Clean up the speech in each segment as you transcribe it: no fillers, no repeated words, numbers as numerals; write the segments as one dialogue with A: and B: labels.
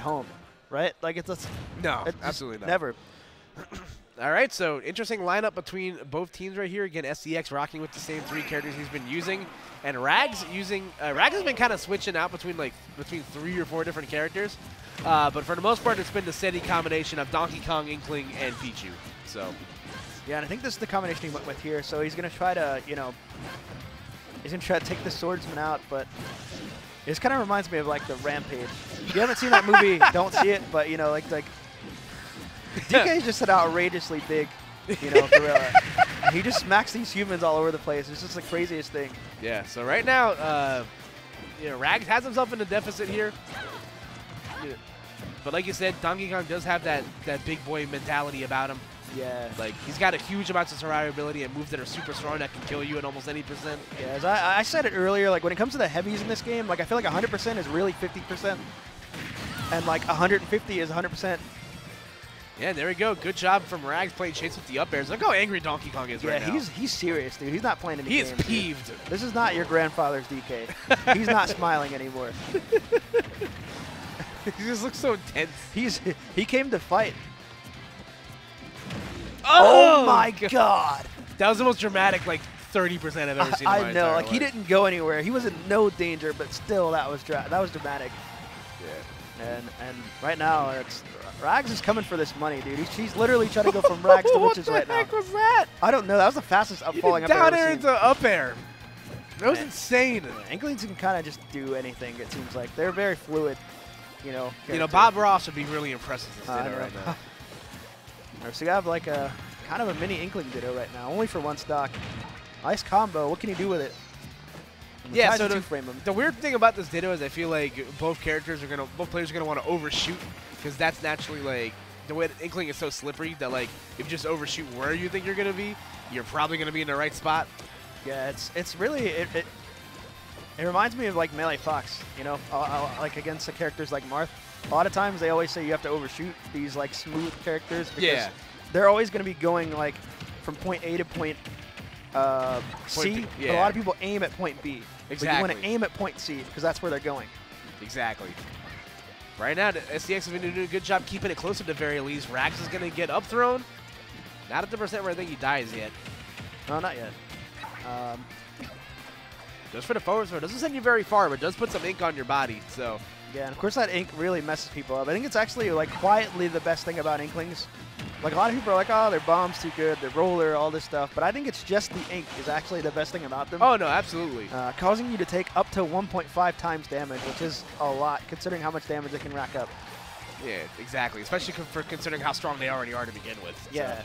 A: home, right? Like it's
B: no, absolutely not.
A: Never.
B: All right, so interesting lineup between both teams right here. Again, SDX rocking with the same 3 characters he's been using, and Rags using Rags has been kind of switching out between 3 or 4 different characters, but for the most part, it's been the steady combination of Donkey Kong, Inkling, and Pichu. So,
A: yeah, and I think this is the combination he went with here. So he's gonna try to, he's gonna try to take the swordsman out, but this kind of reminds me of like the Rampage. If you haven't seen that movie, don't see it, but like. DK is just an outrageously big, gorilla. He just smacks these humans all over the place. It's just the craziest thing.
B: Yeah, so right now, Rags has himself in a deficit here. Yeah. But like you said, Donkey Kong does have that big boy mentality about him.
A: Yeah.
B: Like, he's got a huge amount of survivability and moves that are super strong that can kill you at almost any percent.
A: Yeah, as I said it earlier, like when it comes to the heavies in this game, like I feel like 100% is really 50%. And like 150 is 100%.
B: Yeah, there we go. Good job from Rags playing chase with the up airs. Look how angry Donkey Kong is right now.
A: Yeah, he's serious, dude. He's not playing any games.
B: He is peeved.
A: Dude. This is not your grandfather's DK. He's not smiling anymore.
B: He just looks so intense.
A: He came to fight.
B: Oh
A: my God.
B: That was the most dramatic, 30% I've ever seen in my
A: I know.
B: life.
A: He didn't go anywhere. He was in no danger, but still, that was dramatic.
B: Yeah.
A: And right now, Rags is coming for this money, dude. He's literally trying to go from Rags to Witches right now.
B: What the heck was that?
A: I don't know. That was the fastest falling up
B: down
A: I've ever
B: air
A: seen.
B: into up air. That was insane.
A: Inklings can kind of just do anything, it seems like. They're very fluid,
B: Bob Ross would be really impressed with this Ditto right now.
A: All right, so you have like a kind of a mini Inkling Ditto right now, only for 1 stock. Nice combo. What can you do with it?
B: Yeah, so the weird thing about this Ditto is I feel like both players are gonna want to overshoot, because that's naturally the way that Inkling is so slippery that if you just overshoot where you think you're gonna be, you're probably gonna be in the right spot.
A: Yeah, it's really it reminds me of Melee Fox, like against the characters like Marth. A lot of times they always say you have to overshoot these smooth characters because they're always going to be going from point A to point C. But a lot of people aim at point B.
B: Exactly.
A: But you want to aim at point C because that's where they're going.
B: Exactly. Right now, the SDX has been doing a good job keeping it close at the very least. Rags is going to get up thrown. Not at the percent where I think he dies yet.
A: No, not yet.
B: Just for the forward throw. Doesn't send you very far, but does put some ink on your body. So
A: yeah, and of course that ink really messes people up. I think it's actually quietly the best thing about Inklings. A lot of people are like, oh, their bomb's too good, their roller, all this stuff. But I think it's just the ink is actually the best thing about them.
B: Oh, no, absolutely.
A: Causing you to take up to 1.5 times damage, which is a lot, considering how much damage they can rack up.
B: Yeah, exactly. Especially for considering how strong they already are to begin with.
A: Yeah.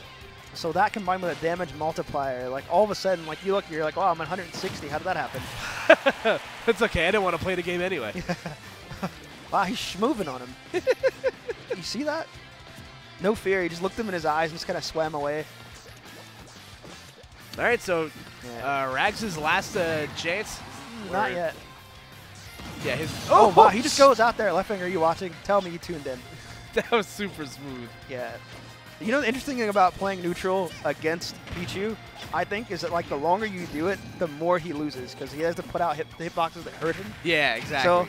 A: So that combined with a damage multiplier, all of a sudden, you look, you're like, wow, I'm at 160. How did that happen?
B: It's okay. I didn't want to play the game anyway.
A: Wow, he's schmoving on him. You see that? No fear. He just looked him in his eyes and just kind of swam away.
B: All right, so Rags' last chance.
A: Not yet.
B: Yeah, his.
A: Oh, wow. He just goes out there. Left finger, are you watching? Tell me you tuned in.
B: That was super smooth.
A: Yeah. The interesting thing about playing neutral against Pichu, I think, is that the longer you do it, the more he loses because he has to put out hitboxes that hurt him.
B: Yeah, exactly.
A: So,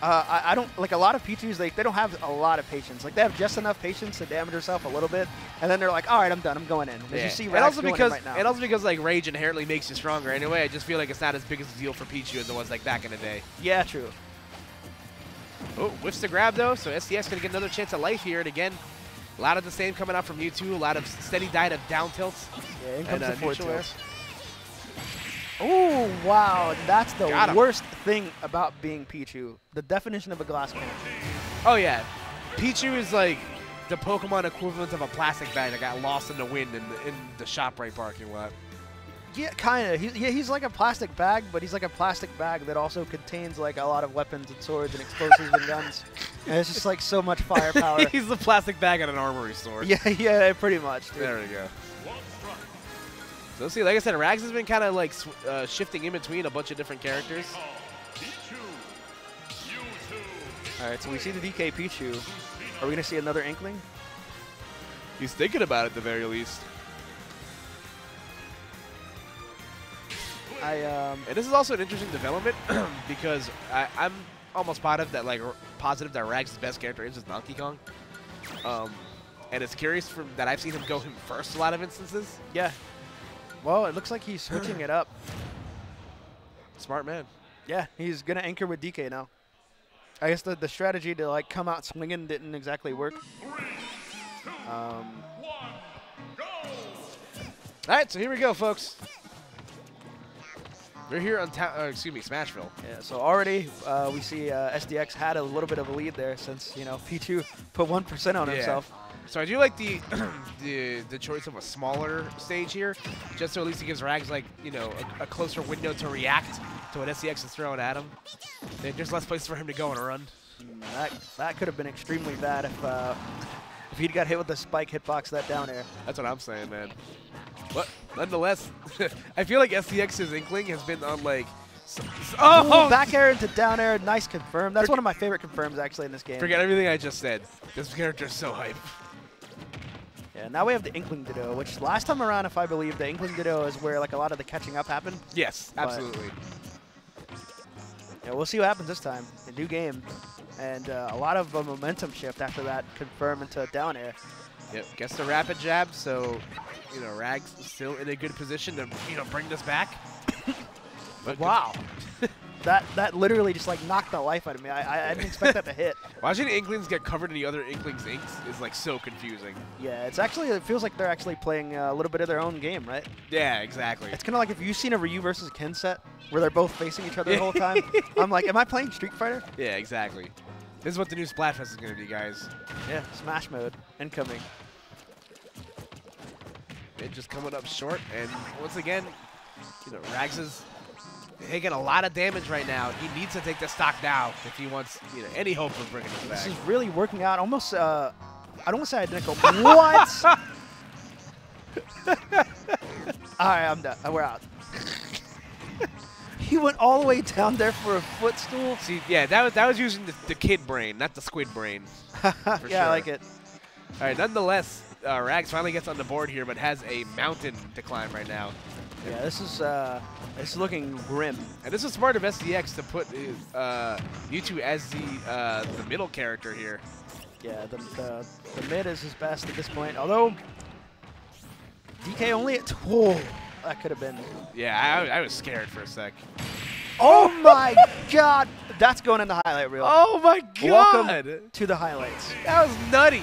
A: I don't a lot of Pichus. They don't have a lot of patience. They have just enough patience to damage herself a little bit, and then they're like, all right, I'm done. I'm going in. As you see, Rags going in right now.
B: And also because rage inherently makes you stronger anyway. I just feel like it's not as big as a deal for Pichu as it was back in the day.
A: Yeah, true.
B: Oh, whiffs the grab though, so SDX gonna get another chance at life here, and again. A lot of the same coming out from you two. A lot of steady diet of down tilts.
A: Yeah, in comes the forward tilts. Oh, wow. That's the worst thing about being Pichu. The definition of a glass cannon.
B: Oh, yeah. Pichu is the Pokemon equivalent of a plastic bag that got lost in the wind in the ShopRite parking lot.
A: Yeah, kind of. He's like a plastic bag, but he's like a plastic bag that also contains a lot of weapons and swords and explosives and guns. And it's just so much firepower.
B: He's the plastic bag at an armory store.
A: Yeah, pretty much. Dude.
B: There we go. So let's see. Like I said, Rags has been kind of shifting in between a bunch of different characters.
A: All right, so we see the DK Pichu. Are we gonna see another Inkling?
B: He's thinking about it at the very least.
A: And
B: this is also an interesting development because I'm almost positive positive that Rags' best character is Donkey Kong. And it's curious that I've seen him go him first a lot of instances.
A: Yeah. Well, it looks like he's switching it up.
B: Smart man.
A: Yeah, he's going to anchor with DK now. I guess the strategy to like come out swinging didn't exactly work.
B: All right, so here we go, folks. We're here on Smashville.
A: Yeah, so already we see SDX had a little bit of a lead there since, you know, P2 put 1% on himself.
B: So I do like the the choice of a smaller stage here, just so at least it gives Rags, like, you know, a closer window to react to what SDX is throwing at him. There's less places for him to go on a run.
A: That could have been extremely bad if he'd got hit with the spike hitbox that down air.
B: That's what I'm saying, man. But nonetheless, I feel like SDX's Inkling has been on, like,
A: Ooh, back air into down air, nice confirm. That's one of my favorite confirms actually in this game.
B: Forget everything I just said. This character's so hype.
A: Yeah, now we have the Inkling Ditto, which last time around, if I believe, the Inkling Ditto is where like a lot of the catching up happened.
B: Yes, absolutely.
A: Yeah, we'll see what happens this time. A new game, and a lot of a momentum shift after that confirm into down air.
B: Yep, gets the rapid jab, so, you know, Rags still in a good position to, you know, bring this back.
A: But wow. That literally just like knocked the life out of me. I didn't expect that to hit.
B: Watching the Inklings get covered in the other Inklings' inks is like so confusing.
A: Yeah, it feels like they're actually playing a little bit of their own game, right?
B: Yeah, exactly.
A: It's kind of like if you've seen a Ryu versus Ken set where they're both facing each other the whole time. I'm like, am I playing Street Fighter?
B: Yeah, exactly. This is what the new Splatfest is going to be, guys.
A: Yeah, Smash mode incoming.
B: It just coming up short, and once again, you know, Rags is taking a lot of damage right now. He needs to take the stock now if he wants, you know, any hope of bringing this back.
A: This is really working out. Almost, I don't want to say identical. What? All right, I'm done. We're out. He went all the way down there for a footstool.
B: See, yeah, that was using the kid brain, not the squid brain.
A: Yeah,
B: sure.
A: I like it.
B: All right, nonetheless, Rags finally gets on the board here, but has a mountain to climb right now.
A: Yeah, this is looking grim.
B: And this is smart of SDX to put U2 as the middle character here.
A: Yeah, the mid is his best at this point. Although DK only at that could have been.
B: Yeah, I was scared for a sec.
A: Oh my God, that's going in the highlight reel.
B: Oh my God!
A: Welcome to the highlights.
B: That was nutty.